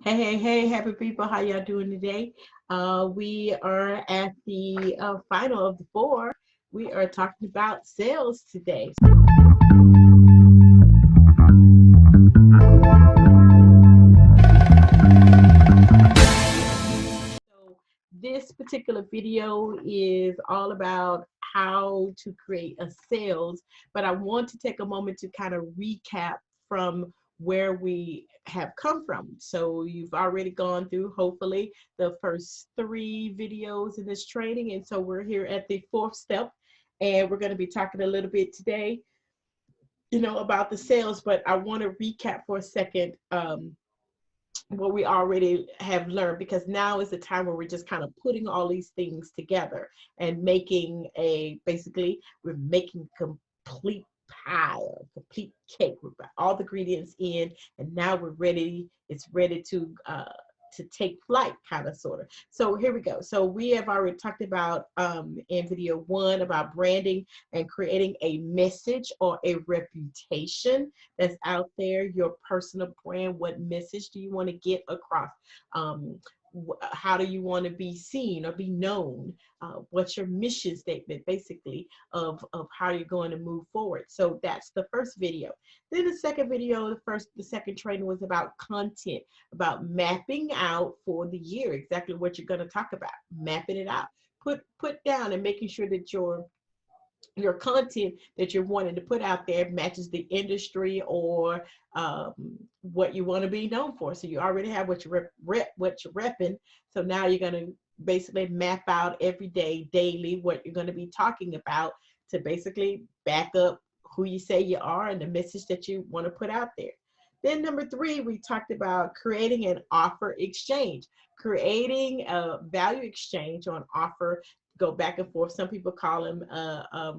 Hey, happy people. How y'all doing today? We are at the final of the four. We are talking about sales today. So this particular video is all about how to create a sales, but I want to take a moment to kind of recap from where we have come from. So you've already gone through, hopefully, the first three videos in this training. And so we're here at the fourth step, and we're going to be talking a little bit today, about the sales, but I want to recap for a second. What we already have learned, because now is the time where we're just kind of putting all these things together and making we're making complete pie, a complete cake. We've got all the ingredients in, and now it's ready to take flight, kind of, sort of. So here we go. So we have already talked about in video one about branding and creating a message or a reputation that's out there, your personal brand. What message do you want to get across? How do you want to be seen or be known? What's your mission statement, basically, of how you're going to move forward? So that's the first video. Then the second video, the second training was about content, about mapping out for the year exactly what you're going to talk about, mapping it out, put down, and making sure that your content that you're wanting to put out there matches the industry or what you want to be known for. So you already have what you're repping. So now you're going to basically map out every day, daily, what you're going to be talking about to basically back up who you say you are and the message that you want to put out there. Then number three, we talked about creating an offer exchange, creating a value exchange on offer. Go back and forth. Some people call them a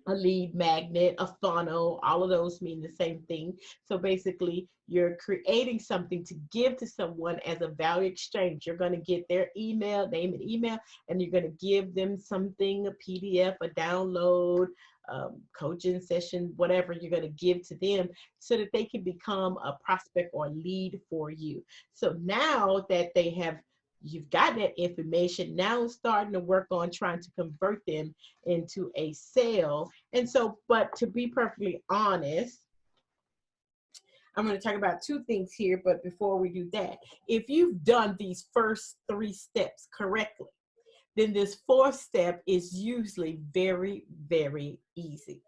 lead magnet, a funnel. All of those mean the same thing. So basically, you're creating something to give to someone as a value exchange. You're going to get their email, name and email, and you're going to give them something, a PDF, a download, coaching session, whatever you're going to give to them so that they can become a prospect or lead for you. So now that you've gotten that information, now it's starting to work on trying to convert them into a sale. And so, but to be perfectly honest, I'm going to talk about two things here. But before we do that, if you've done these first three steps correctly, then this fourth step is usually very, very easy.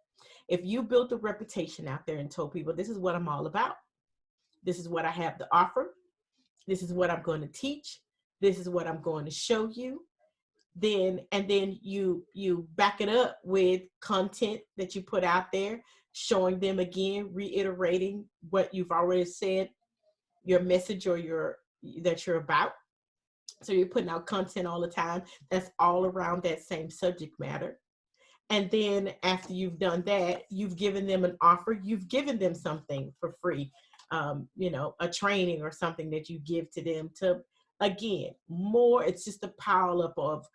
If you built a reputation out there and told people, this is what I'm all about, this is what I have to offer, this is what I'm going to teach, this is what I'm going to show you, then you back it up with content that you put out there, showing them again, reiterating what you've already said, your message or that you're about. So you're putting out content all the time that's all around that same subject matter. And then after you've done that, you've given them an offer, you've given them something for free, a training or something that you give to them to, again, more, it's just a pile up of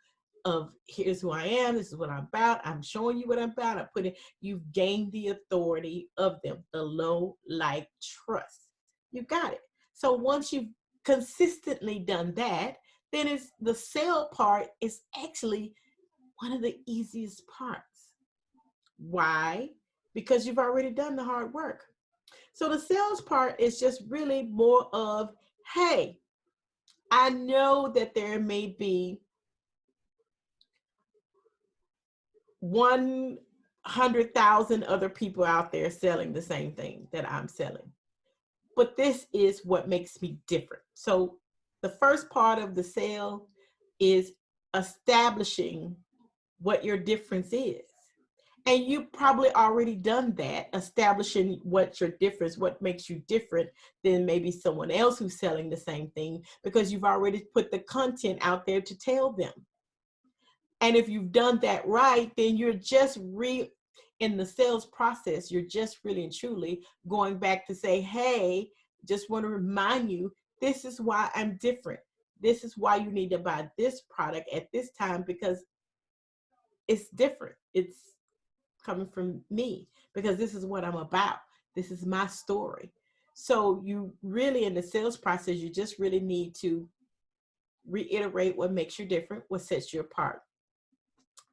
here's who I am, this is what I'm about, I'm showing you what I'm about, you've gained the authority of them, the low, like, trust. You got it. So once you've consistently done that, then it's the sale part is actually one of the easiest parts. Why? Because you've already done the hard work. So the sales part is just really more of, hey, I know that there may be 100,000 other people out there selling the same thing that I'm selling, but this is what makes me different. So the first part of the sale is establishing what your difference is. And you probably already done that, establishing what your difference, what makes you different than maybe someone else who's selling the same thing, because you've already put the content out there to tell them. And if you've done that right, then you're just in the sales process, you're just really and truly going back to say, hey, just want to remind you, this is why I'm different. This is why you need to buy this product at this time, because it's different. It's coming from me, because this is what I'm about. This is my story. So you really, in the sales process, you just really need to reiterate what makes you different, what sets you apart.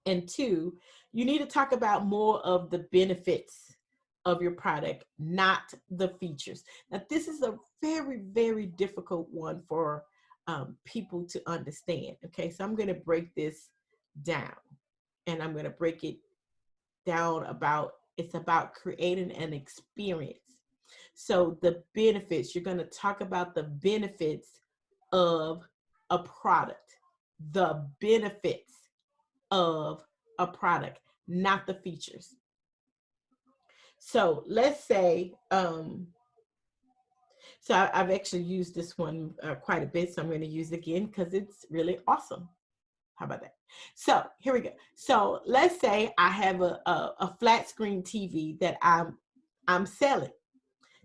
And two, you need to talk about more of the benefits of your product, not the features. Now, this is a very, very difficult one for people to understand. Okay, so I'm going to break this down, and I'm going to break it down about it's about creating an experience. So the benefits, you're going to talk about the benefits of a product, the benefits of a product, not the features. So let's say, I've actually used this one quite a bit, so I'm going to use it again because it's really awesome. How about that? So here we go. So let's say I have a flat screen TV that I'm selling.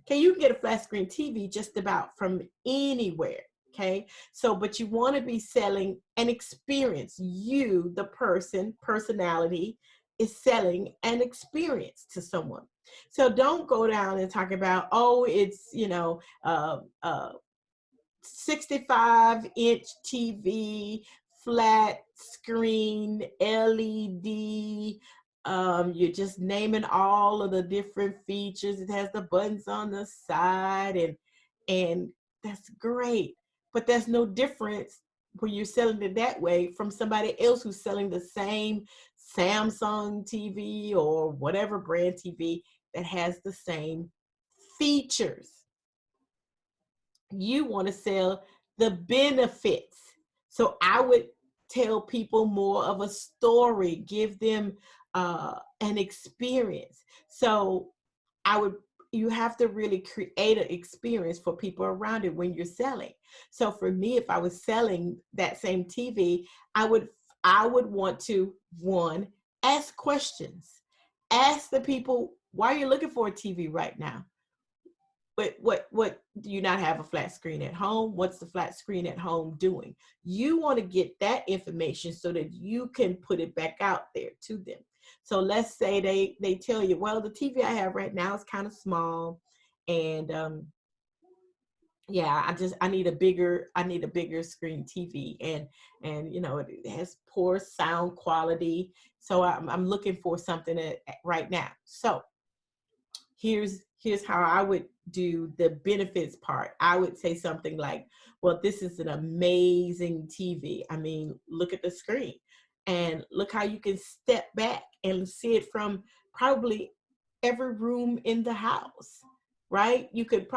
Okay, you can get a flat screen TV just about from anywhere. Okay, so but you want to be selling an experience. You, the personality, is selling an experience to someone. So don't go down and talk about, oh, it's 65-inch TV, flat screen, LED. You're just naming all of the different features. It has the buttons on the side, and that's great. But there's no difference when you're selling it that way from somebody else who's selling the same Samsung TV or whatever brand TV that has the same features. You want to sell the benefits. So I would tell people more of a story, give them an experience. So you have to really create an experience for people around it when you're selling. So for me, if I was selling that same TV, I would want to, one, ask questions. Ask the people, why are you looking for a TV right now? What do you not have a flat screen at home? What's the flat screen at home doing? You want to get that information so that you can put it back out there to them. So let's say they tell you, well, the TV I have right now is kind of small, and yeah, I need a bigger screen TV, and it has poor sound quality, so I'm looking for something right now. So here's how I would do the benefits part. I would say something like, well, this is an amazing TV. I mean, look at the screen and look how you can step back and see it from probably every room in the house, right? You could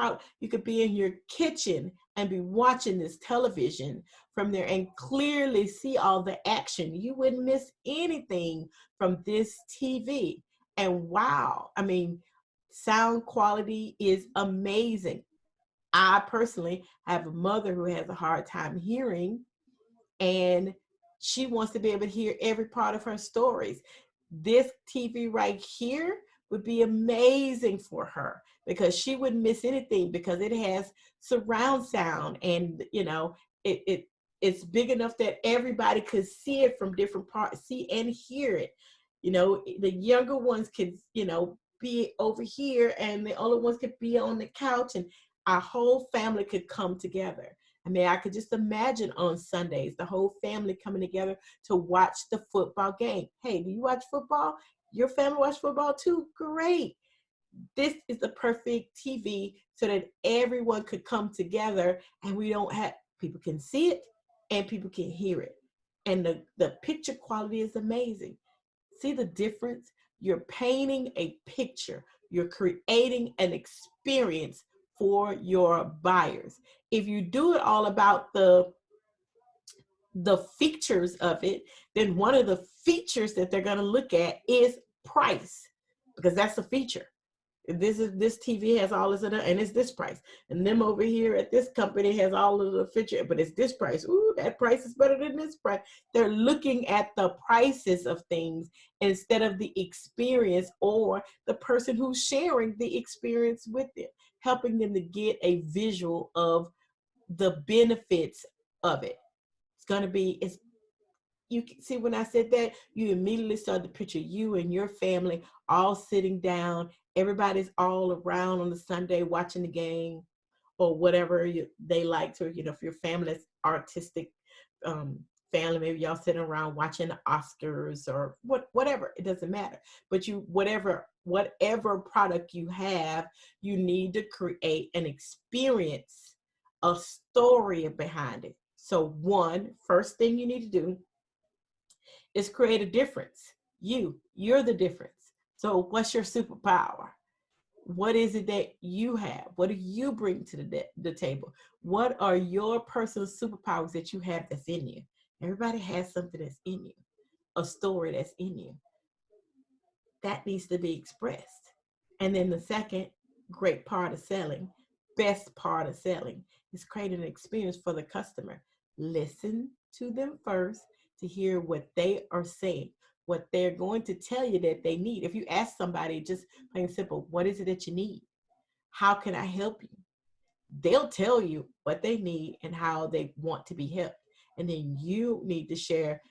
be in your kitchen and be watching this television from there and clearly see all the action. You wouldn't miss anything from this TV. And wow, I mean, sound quality is amazing. I personally have a mother who has a hard time hearing, and she wants to be able to hear every part of her stories. This TV right here would be amazing for her because she wouldn't miss anything because it has surround sound, and it's big enough that everybody could see it from different parts, see and hear it. The younger ones could, be over here, and the older ones could be on the couch, and our whole family could come together. I mean, I could just imagine on Sundays, the whole family coming together to watch the football game. Hey, do you watch football? Your family watch football too? Great. This is the perfect TV so that everyone could come together, and people can see it and people can hear it. And the picture quality is amazing. See the difference? You're painting a picture. You're creating an experience for your buyers. If you do it all about the features of it, then one of the features that they're going to look at is price, because that's a feature. This TV has all this and it's this price, and them over here at this company has all of the feature, but it's this price. Ooh, that price is better than this price. They're looking at the prices of things instead of the experience or the person who's sharing the experience with them, helping them to get a visual of the benefits of it. It's you can see, when I said that, you immediately saw the picture, you and your family all sitting down everybody's all around on the Sunday watching the game or whatever they like to, if your family's artistic um, family, maybe y'all sitting around watching the Oscars or whatever, it doesn't matter. But whatever product you have, you need to create an experience, a story behind it. So first thing you need to do is create a difference. You're the difference. So what's your superpower? What is it that you have? What do you bring to the table? What are your personal superpowers that you have that's in you? Everybody has something that's in you, a story that's in you that needs to be expressed. And then the second great part of selling, best part of selling, is creating an experience for the customer. Listen to them first to hear what they are saying, what they're going to tell you that they need. If you ask somebody, just plain simple, what is it that you need? How can I help you? They'll tell you what they need and how they want to be helped. And then you need to share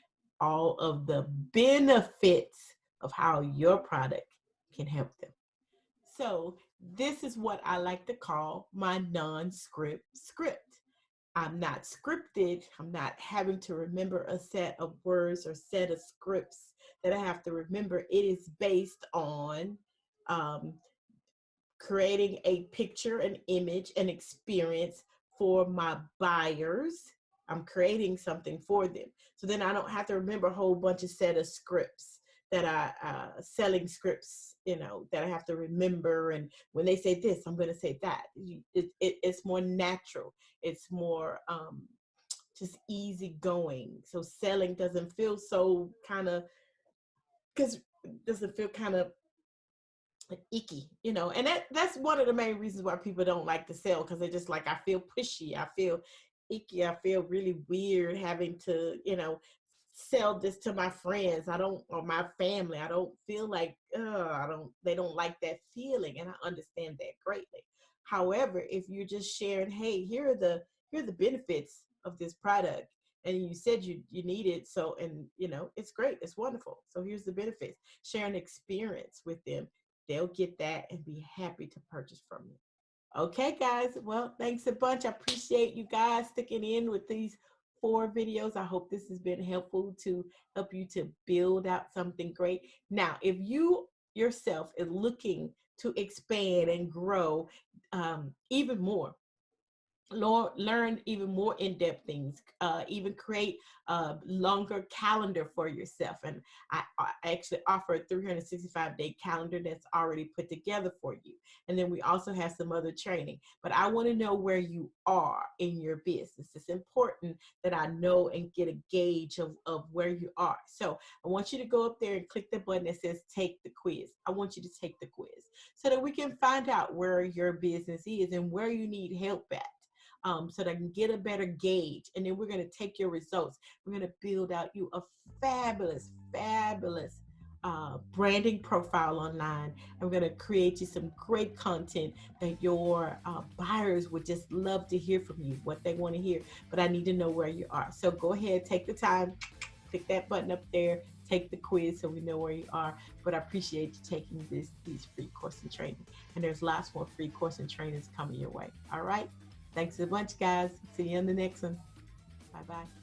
all of the benefits of how your product can help them. So this is what I like to call my non-script script. I'm not scripted. I'm not having to remember a set of words or set of scripts that I have to remember. It is based on um, creating a picture, an image, an experience for my buyers. I'm creating something for them. So then I don't have to remember a whole bunch of set of scripts that selling scripts, that I have to remember. And when they say this, I'm going to say that. It's more natural. It's more just easy going. So selling doesn't feel so because it doesn't feel kind of icky, and that's one of the main reasons why people don't like to sell, because they're just like, I feel pushy, I feel icky, I feel really weird having to, sell this to my friends, or my family. I don't feel like, they don't like that feeling, and I understand that greatly. However, if you're just sharing, hey, here are the benefits of this product, and you said you need it, so, and it's great, it's wonderful, so here's the benefits, share an experience with them, they'll get that and be happy to purchase from you. Okay, guys. Well, thanks a bunch. I appreciate you guys sticking in with these 4 videos. I hope this has been helpful to help you to build out something great. Now, if you yourself is looking to expand and grow even more, learn even more in-depth things, even create a longer calendar for yourself. And I actually offer a 365-day calendar that's already put together for you. And then we also have some other training. But I want to know where you are in your business. It's important that I know and get a gauge of where you are. So I want you to go up there and click the button that says take the quiz. I want you to take the quiz so that we can find out where your business is and where you need help at. So that I can get a better gauge. And then we're going to take your results. We're going to build out you a fabulous, fabulous branding profile online. And we're going to create you some great content that your buyers would just love to hear from you, what they want to hear. But I need to know where you are. So go ahead, take the time, click that button up there, take the quiz so we know where you are. But I appreciate you taking these free course and training. And there's lots more free course and trainings coming your way. All right. Thanks a bunch, guys. See you in the next one. Bye-bye.